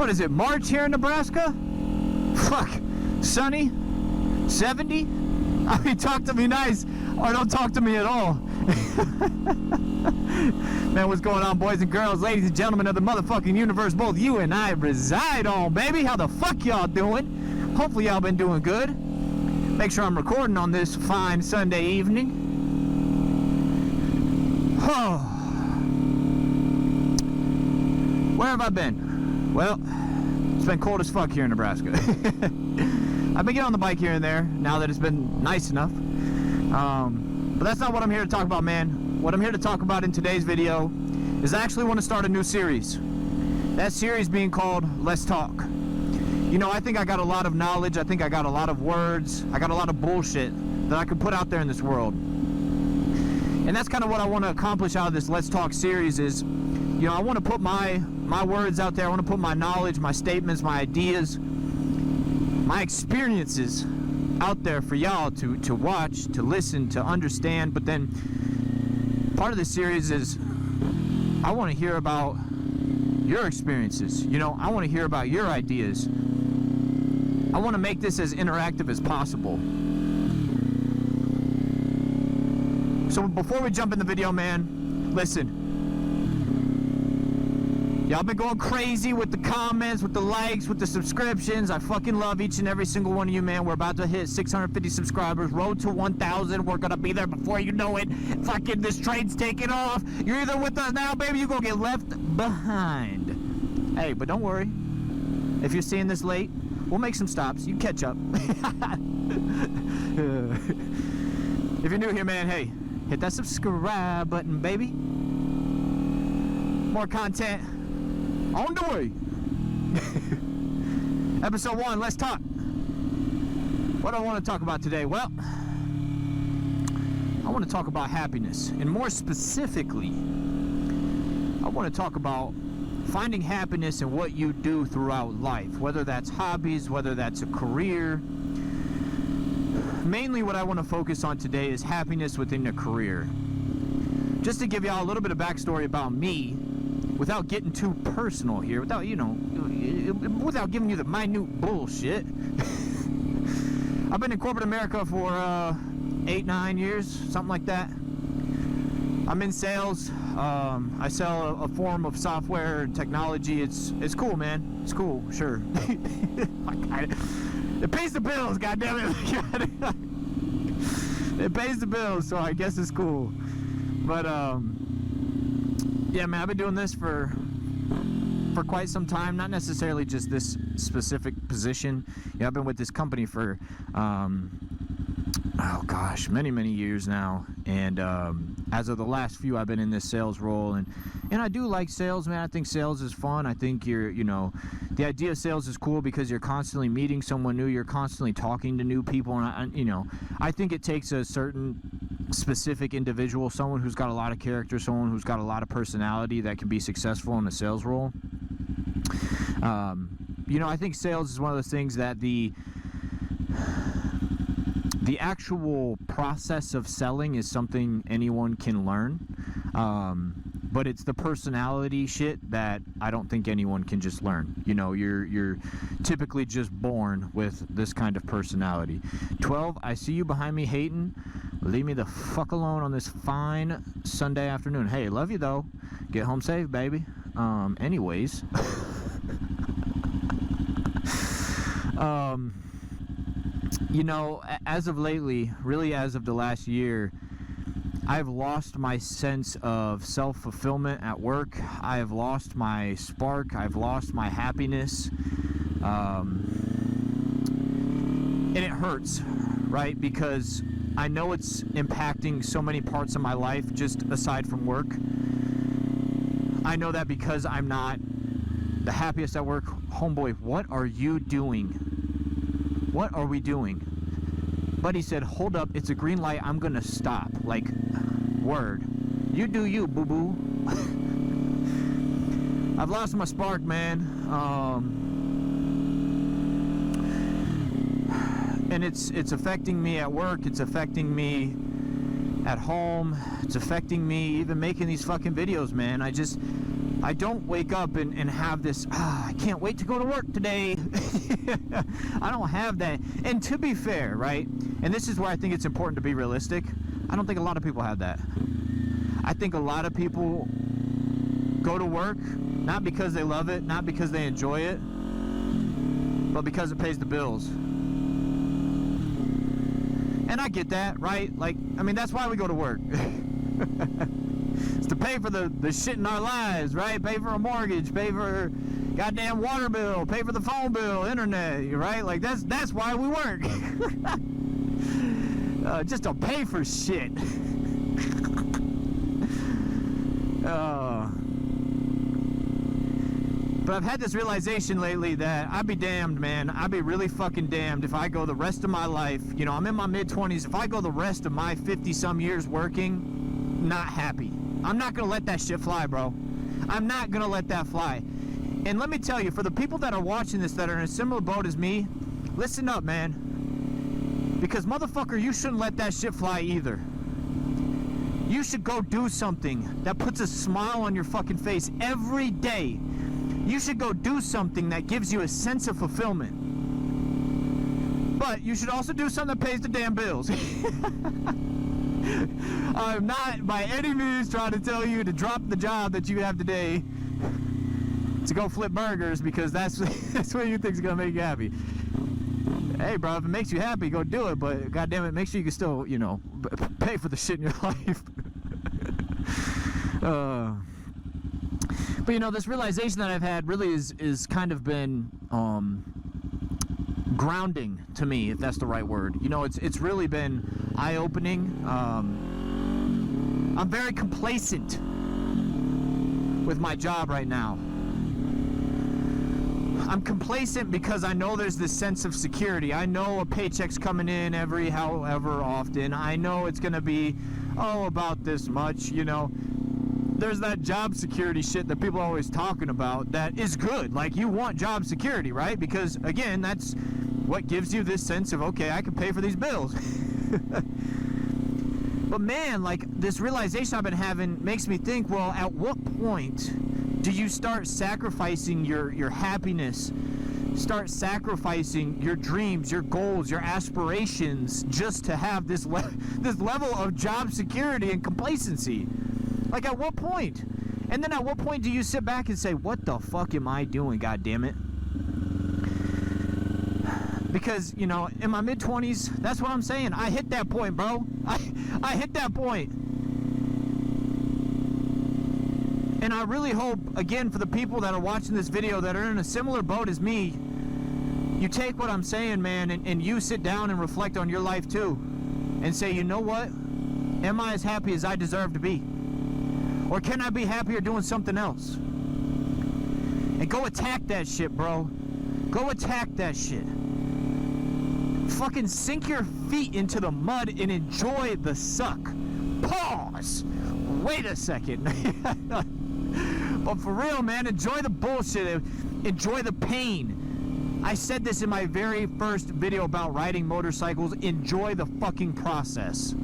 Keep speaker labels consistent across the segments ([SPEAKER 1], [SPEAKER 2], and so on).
[SPEAKER 1] What is it, March here in Nebraska? Fuck. Sunny? 70? I mean, talk to me nice or don't talk to me at all. Man, what's going on, boys and girls, ladies and gentlemen of the motherfucking universe both you and I reside on, baby? How the fuck y'all doing? Hopefully y'all been doing good. Make sure I'm recording on this fine Sunday evening. Oh. Where have I been? Well, it's been cold as fuck here in Nebraska. I've been getting on the bike here and there now that it's been nice enough. But that's not what I'm here to talk about, man. What I'm here to talk about in today's video is I actually want to start a new series. That series being called Let's Talk. You know, I think I got a lot of knowledge. I think I got a lot of words. I got a lot of bullshit that I could put out there in this world. And that's kind of what I want to accomplish out of this Let's Talk series is, you know, I want to put my words out there. I want to put my knowledge, my statements, my ideas, my experiences out there for y'all to watch, to listen, to understand. But then part of this series is I want to hear about your experiences. You know, I want to hear about your ideas. I want to make this as interactive as possible. So before we jump in the video, man, listen. Y'all been going crazy with the comments, with the likes, with the subscriptions. I fucking love each and every single one of you, man. We're about to hit 650 subscribers. Road to 1,000. We're gonna be there before you know it. Fucking this train's taking off. You're either with us now, baby, you're gonna get left behind. Hey, but don't worry. If you're seeing this late, we'll make some stops. You catch up. If you're new here, man, hey, hit that subscribe button, baby. More content on the way. Episode 1, let's talk. What do I want to talk about today? Well, I want to talk about happiness. And more specifically, I want to talk about finding happiness in what you do throughout life. Whether that's hobbies, whether that's a career. Mainly what I want to focus on today is happiness within a career. Just to give y'all a little bit of backstory about me, without getting too personal here, without, you know, without giving you the minute bullshit. I've been in corporate America for 8-9 years, something like that. I'm in sales. I sell a form of software and technology. It's cool, man. It's cool, sure. It pays the bills, goddammit. It pays the bills, so I guess it's cool. But yeah, man, I've been doing this for quite some time. Not necessarily just this specific position. Yeah, I've been with this company for oh gosh, many years now. And as of the last few, I've been in this sales role, and I do like sales, man. I think sales is fun. I think you know, the idea of sales is cool because you're constantly meeting someone new. You're constantly talking to new people, and you know, I think it takes a certain specific individual, someone who's got a lot of character, someone who's got a lot of personality that can be successful in a sales role. You know, I think sales is one of those things that the actual process of selling is something anyone can learn, but it's the personality shit that I don't think anyone can just learn. You know, you're typically just born with this kind of personality. 12, I see you behind me hating. Leave me the fuck alone on this fine Sunday afternoon. Hey, love you though. Get home safe, baby. Anyways. You know, as of lately, really as of the last year, I've lost my sense of self-fulfillment at work. I have lost my spark. I've lost my happiness. And it hurts, right? Because I know it's impacting so many parts of my life just aside from work. I know that because I'm not the happiest at work. Homeboy, what are you doing? What are we doing? Buddy said, hold up, it's a green light, I'm gonna stop. Like, word. You do you, boo-boo. I've lost my spark, man. And it's affecting me at work, it's affecting me at home, it's affecting me even making these fucking videos, man. I don't wake up and have this, I can't wait to go to work today. I don't have that. And to be fair, right, and this is where I think it's important to be realistic, I don't think a lot of people have that. I think a lot of people go to work not because they love it, not because they enjoy it, but because it pays the bills. And I get that, right? Like, I mean, that's why we go to work. It's to pay for the shit in our lives, right? Pay for a mortgage, pay for goddamn water bill, pay for the phone bill, internet, right? Like, that's why we work. Just to pay for shit. But I've had this realization lately that I'd be damned, man. I'd be really fucking damned if I go the rest of my life, you know, I'm in my mid-20s, if I go the rest of my 50-some years working, not happy. I'm not gonna let that shit fly, bro. I'm not gonna let that fly. And let me tell you, for the people that are watching this that are in a similar boat as me, listen up, man. Because, motherfucker, you shouldn't let that shit fly either. You should go do something that puts a smile on your fucking face every day. You should go do something that gives you a sense of fulfillment. But you should also do something that pays the damn bills. I'm not by any means trying to tell you to drop the job that you have today to go flip burgers, because that's what you think is going to make you happy. Hey, bro, if it makes you happy, go do it. But, goddamn it, make sure you can still, you know, pay for the shit in your life. But, you know, this realization that I've had really is kind of been grounding to me, if that's the right word. You know, it's really been eye-opening. I'm very complacent with my job right now. I'm complacent because I know there's this sense of security. I know a paycheck's coming in every however often. I know it's going to be, about this much, you know. There's that job security shit that people are always talking about that is good. Like, you want job security, right? Because, again, that's what gives you this sense of, okay, I can pay for these bills. But, man, like, this realization I've been having makes me think, well, at what point do you start sacrificing your happiness, start sacrificing your dreams, your goals, your aspirations, just to have this level of job security and complacency? Like, at what point? And then at what point do you sit back and say, what the fuck am I doing, goddammit? Because, you know, in my mid-20s, that's what I'm saying. I hit that point, bro. I hit that point. And I really hope, again, for the people that are watching this video that are in a similar boat as me, you take what I'm saying, man, and you sit down and reflect on your life too. And say, you know what? Am I as happy as I deserve to be? Or can I be happier doing something else? And go attack that shit, bro. Go attack that shit. Fucking sink your feet into the mud and enjoy the suck. Pause. Wait a second. But for real, man, enjoy the bullshit. Enjoy the pain. I said this in my very first video about riding motorcycles. Enjoy the fucking process.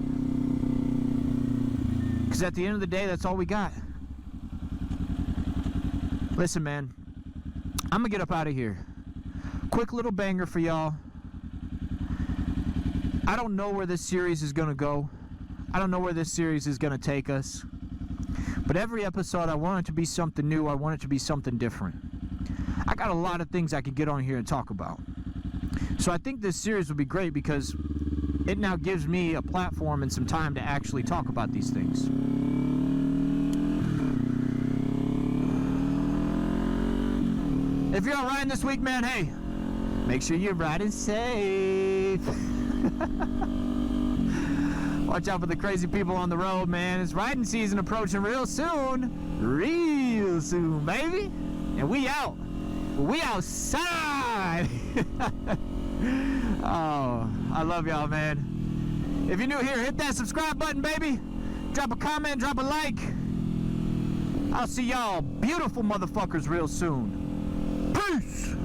[SPEAKER 1] Because at the end of the day, that's all we got. Listen, man, I'm going to get up out of here. Quick little banger for y'all. I don't know where this series is going to go. I don't know where this series is going to take us. But every episode, I want it to be something new. I want it to be something different. I got a lot of things I could get on here and talk about. So I think this series will be great because it now gives me a platform and some time to actually talk about these things. If you're out riding this week, man, hey, make sure you're riding safe. Watch out for the crazy people on the road, man. It's riding season approaching real soon. Real soon, baby. And we out. We outside. Oh, I love y'all, man. If you're new here, hit that subscribe button, baby. Drop a comment, drop a like. I'll see y'all beautiful motherfuckers real soon. Peace.